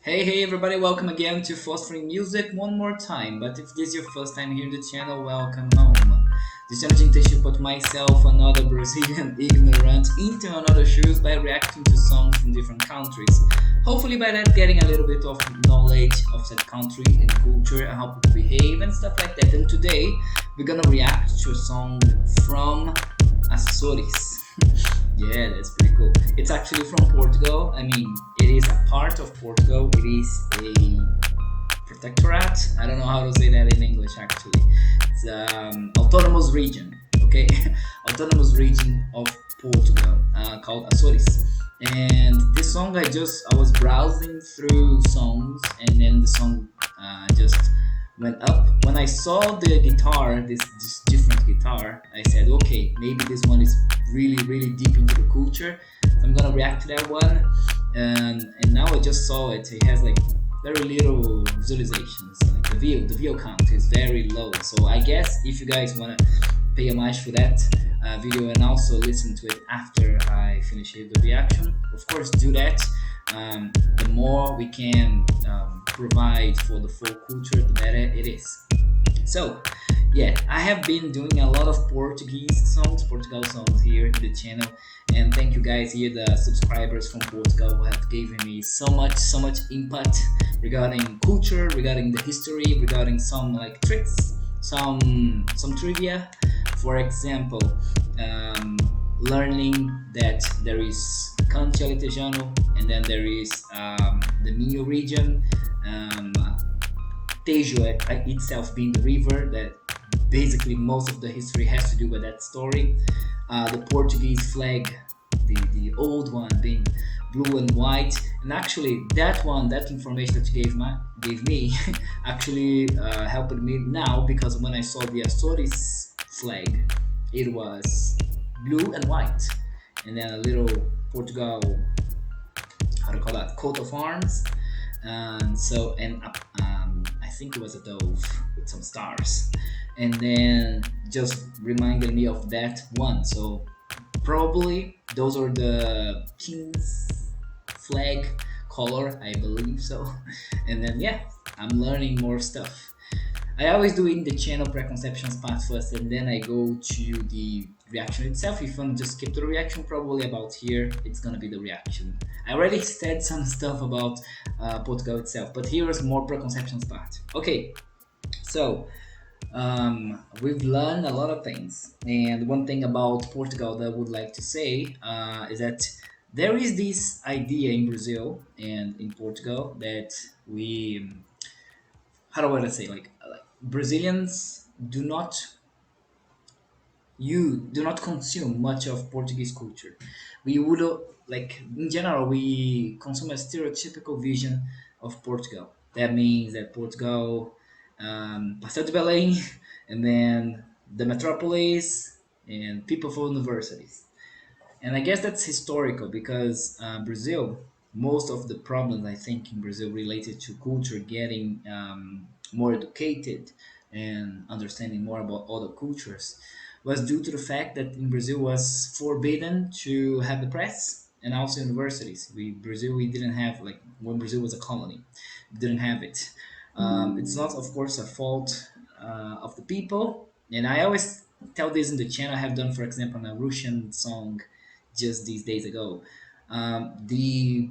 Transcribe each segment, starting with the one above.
Hey everybody, welcome again to Fostering Music one more time. But if this is your first time here in the channel, welcome home. This channel intention to put myself, another Brazilian ignorant, into another shoes by reacting to songs from different countries. Hopefully by that getting a little bit of knowledge of that country and culture and how people behave and stuff like that. And today we're gonna react to a song from Açores. Yeah, that's pretty cool. It's actually from Portugal. I mean, it is a part of Portugal. It is a protectorate. I don't know how to say that in English actually. It's autonomous region. Okay, autonomous region of Portugal called Açores. And this song, I was browsing through songs, and then the song just went up. When I saw the guitar, this different guitar, I said, okay, maybe this one is really deep into the culture. So I'm gonna react to that one. And now I just saw it. It has like very little visualizations. Like the view count is very low. So I guess if you guys wanna pay homage for that video and also listen to it after I finish the reaction, of course do that. The more we can provide for the folk culture, the better it is. So yeah, I have been doing a lot of Portugal songs here in the channel, and thank you guys here, the subscribers from Portugal who have given me so much input regarding culture, regarding the history, regarding some like tricks, some trivia. For example, um, learning that there is Canto Aletejano, and then there is the Minho region. Um, Tejo itself being the river that basically most of the history has to do with that story. The Portuguese flag, the old one being blue and white, and actually that information that you gave me actually helped me now, because when I saw the Açores flag, it was blue and white, and then a little Portugal, how to call that, coat of arms. I think it was a dove with some stars, and then just reminded me of that one. So probably those are the king's flag color, I believe so. And then yeah, I'm learning more stuff. I always do it in the channel preconceptions part first, and then I go to the reaction itself. If you want to just skip the reaction, probably about here, it's gonna be the reaction. I already said some stuff about Portugal itself, but here is more preconceptions part. Okay, so we've learned a lot of things, and one thing about Portugal that I would like to say is that there is this idea in Brazil and in Portugal that we, how do I say, like Brazilians do not consume much of Portuguese culture. We would like in general we consume a stereotypical vision of Portugal. That means that Portugal, Pastel de Belém, and then the metropolis and people from universities. And I guess that's historical because Brazil, most of the problems I think in Brazil related to culture getting more educated and understanding more about other cultures was due to the fact that in Brazil was forbidden to have the press and also universities. We didn't have, like, when Brazil was a colony, we didn't have it. It's not, of course, a fault of the people, and I always tell this in the channel. I have done, for example, a Russian song just these days ago. The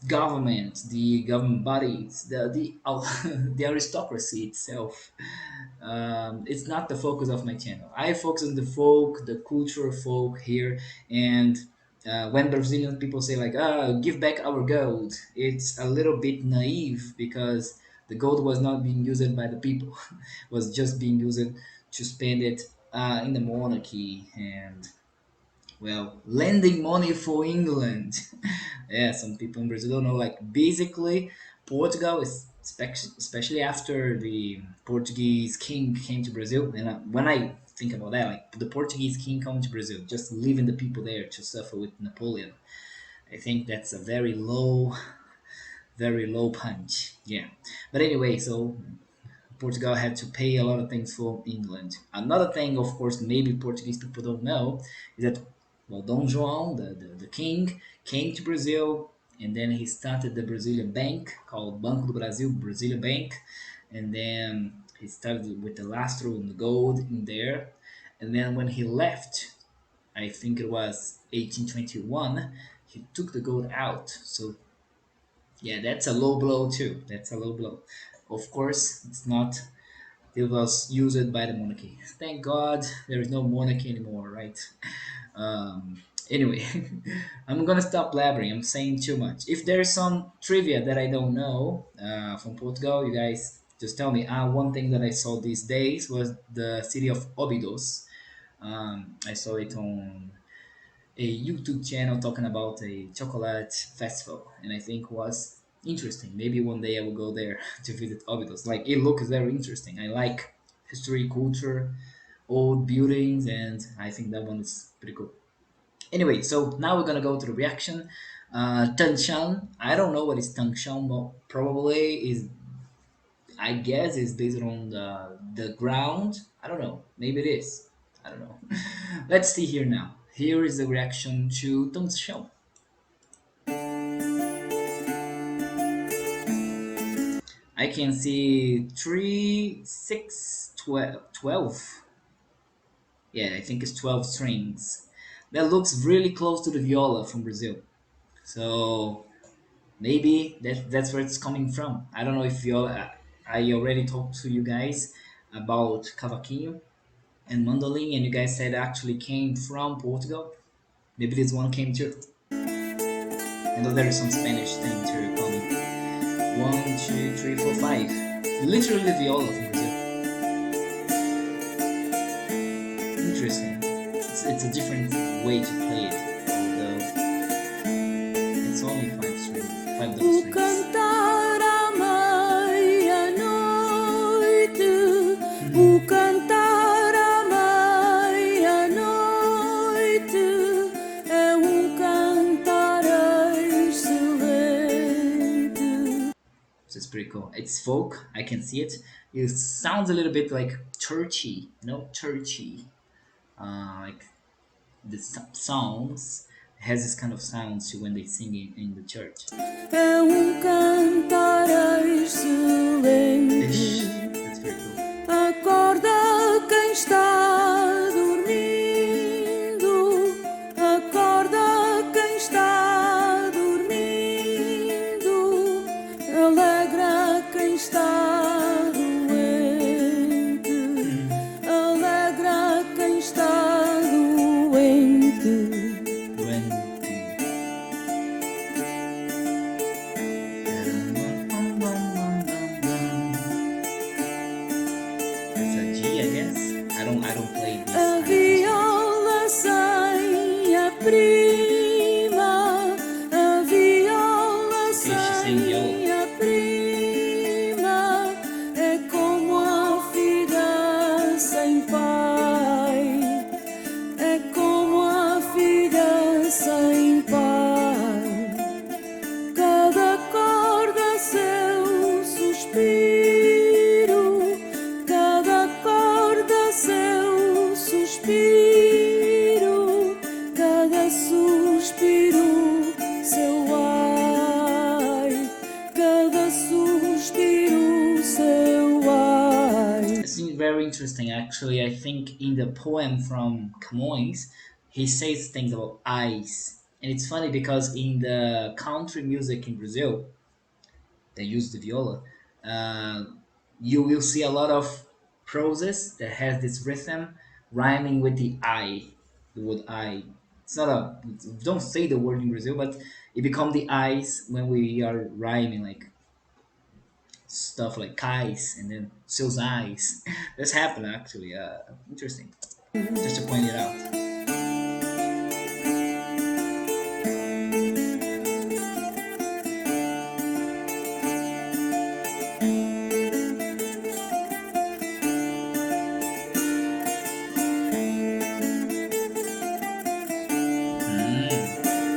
government bodies, the aristocracy itself, it's not the focus of my channel. I focus on the folk, the culture of folk here, and when Brazilian people say like, "Ah, give back our gold," it's a little bit naive because the gold was not being used by the people; was just being used to spend it in the monarchy and, well, lending money for England. Yeah, some people in Brazil don't know. Like, basically, Portugal is especially after the Portuguese king came to Brazil. And when I think about that, like the Portuguese king coming to Brazil, just leaving the people there to suffer with Napoleon, I think that's a very low punch. Yeah. But anyway, so Portugal had to pay a lot of things for England. Another thing, of course, maybe Portuguese people don't know is that, well, Dom João, the king, came to Brazil and then he started the Brazilian bank called Banco do Brasil, Brazilian Bank, and then he started with the lastro and the gold in there, and then when he left, I think it was 1821, he took the gold out. So yeah, that's a low blow too. That's a low blow. Of course, it's not. It was used by the monarchy. Thank God there is no monarchy anymore, right? Um, anyway, I'm gonna stop blabbering. I'm saying too much. If there's some trivia that I don't know from Portugal, you guys just tell me. One thing that I saw these days was the city of Óbidos. I saw it on a YouTube channel talking about a chocolate festival, and I think was interesting. Maybe one day I will go there to visit Óbidos. Like it looks very interesting. I like history, culture, old buildings, and I think that one is pretty cool. Anyway, so now we're gonna go to the reaction. Tanchão. I don't know what is Tanchão, but probably is. I guess is based on the ground. I don't know. Maybe it is. I don't know. Let's see here now. Here is the reaction to Tanchão. I can see 3, 6, 12, 12. Yeah, I think it's 12 strings. That looks really close to the viola from Brazil. So maybe that's where it's coming from. I don't know if viola. I already talked to you guys about cavaquinho and mandolin, and you guys said actually came from Portugal. Maybe this one came too. I know there is some Spanish thing too coming. One, two, three, four, five. Literally the viola from Brazil. Interesting. It's a different way to play it, although it's only five strings, five double O strings. cantar à meia-noite, o cantar à meia-noite é cantar excelente. This is pretty cool. It's folk. I can see it. It sounds a little bit like churchy, churchy. Like the songs has this kind of sounds to when they sing in the church. É cantar excelente. Ish, that's pretty cool. Acorda quem está dormindo, acorda quem está dormindo, alegra quem está doente, alegra quem está doente. That's a G, I guess. I don't play this. A viola sem a prima, a viola sem a prima é como a filha sem pai, é como a filha sem pai. Cada corda seu suspiro, cada corda seu suspiro, cada suspiro seu ai, cada suspiro seu ai. It's very interesting, actually. I think in the poem from Camões, he says things about eyes. And it's funny because in the country music in Brazil, they use the viola, uh, you will see a lot of proses that has this rhythm rhyming with the I, the word I. It's not a, don't say the word in Brazil, but it become the eyes when we are rhyming like stuff like Kais and then seus eyes. This happened actually. Interesting. Just to point it out.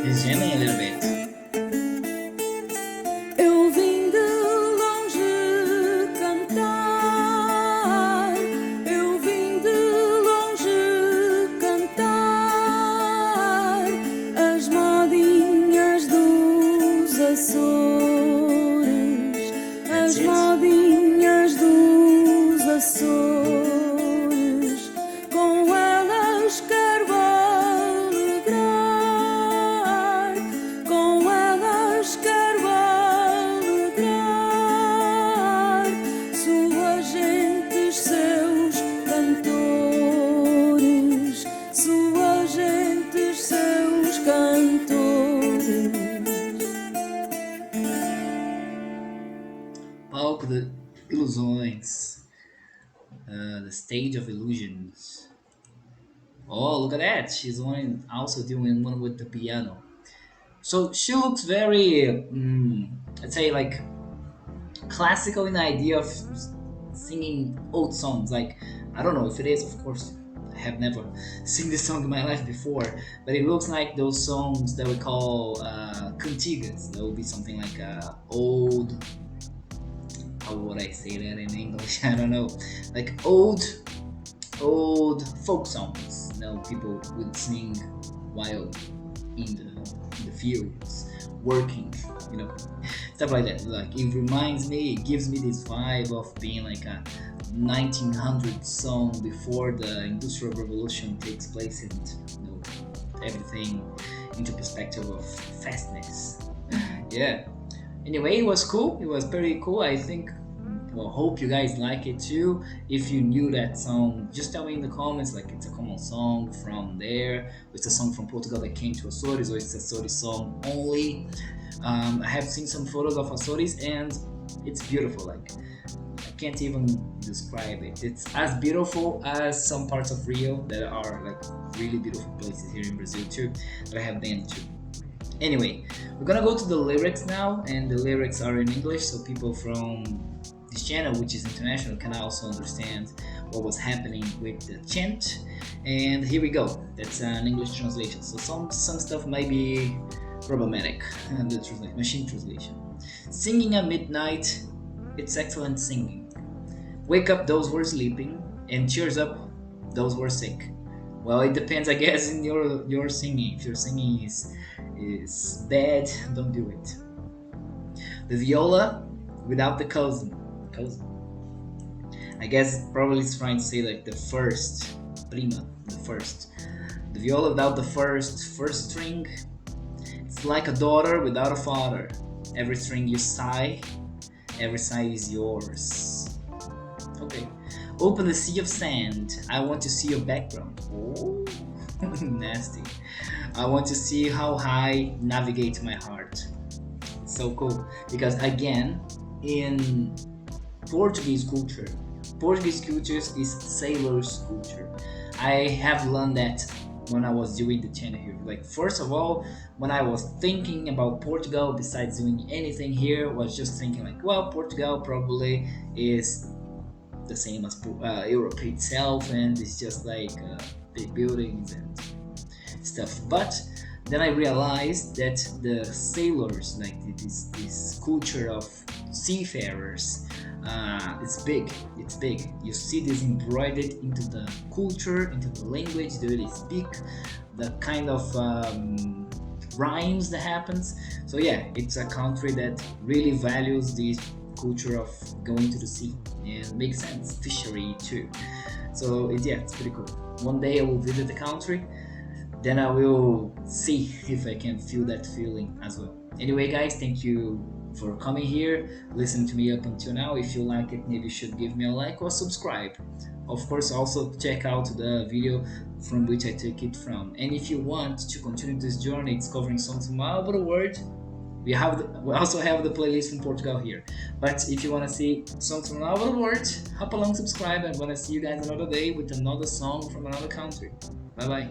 He's jamming a little bit. Eu vim de longe cantar, eu vim de longe cantar. das rodinhas dos Açores, com elas quero alegrar, com elas quero alegrar, suas gentes, seus cantores, suas gentes, seus cantores. Palco de ilusões. The stage of illusions. Oh, look at that! She's also doing one with the piano. So she looks very, let's say, like classical in the idea of singing old songs. Like, I don't know if it is, of course. I have never seen this song in my life before, but it looks like those songs that we call cantigas. That would be something like old. How would I say that in English? I don't know. Like old folk songs. People would sing while in the fields working. Stuff like that. Like it reminds me, it gives me this vibe of being like a 1900 song before the Industrial Revolution takes place, and everything into perspective of fastness. Yeah. Anyway, it was cool. It was pretty cool. I think. Well, hope you guys like it too. If you knew that song, just tell me in the comments. Like it's a common song from there. It's a song from Portugal that came to Açores, or it's a Açores song only. I have seen some photos of Açores, and it's beautiful. Like I can't even describe it. It's as beautiful as some parts of Rio that are like really beautiful places here in Brazil too, that I have been to. Anyway, we're gonna go to the lyrics now, and the lyrics are in English, so people from this channel, which is international, can also understand what was happening with the chant. And here we go. That's an English translation. So some stuff might be problematic. The machine translation. Singing at midnight, it's excellent singing. Wake up those who are sleeping and cheers up those who are sick. Well, it depends, I guess, in your singing. If your singing is bad, don't do it. The viola without the cousin. I guess probably it's trying to say like the first prima, the first. The viola without the first string. It's like a daughter without a father. Every string you sigh, every sigh is yours. Okay. Open the sea of sand. I want to see your background. Oh, nasty. I want to see how high navigate my heart. So cool. Because again, in Portuguese culture is sailors' culture. I have learned that when I was doing the channel here. Like first of all, when I was thinking about Portugal, besides doing anything here, was just thinking like, well, Portugal probably is the same as Europe itself, and it's just like big buildings and stuff. But then I realized that the sailors, like this culture of seafarers, it's big. You see this embroidered into the culture, into the language that they speak, the kind of rhymes that happens. So yeah, it's a country that really values this culture of going to the sea, and makes sense, fishery too. So it's pretty cool. One day I will visit the country, then I will see if I can feel that feeling as well. Anyway guys, thank you for coming here, listening to me up until now. If you like it, maybe you should give me a like or subscribe. Of course, also check out the video from which I took it from. And if you want to continue this journey discovering songs from all over the world, we also have the playlist from Portugal here. But if you want to see songs from all over the world, hop along, subscribe. I'm gonna see you guys another day with another song from another country. Bye bye.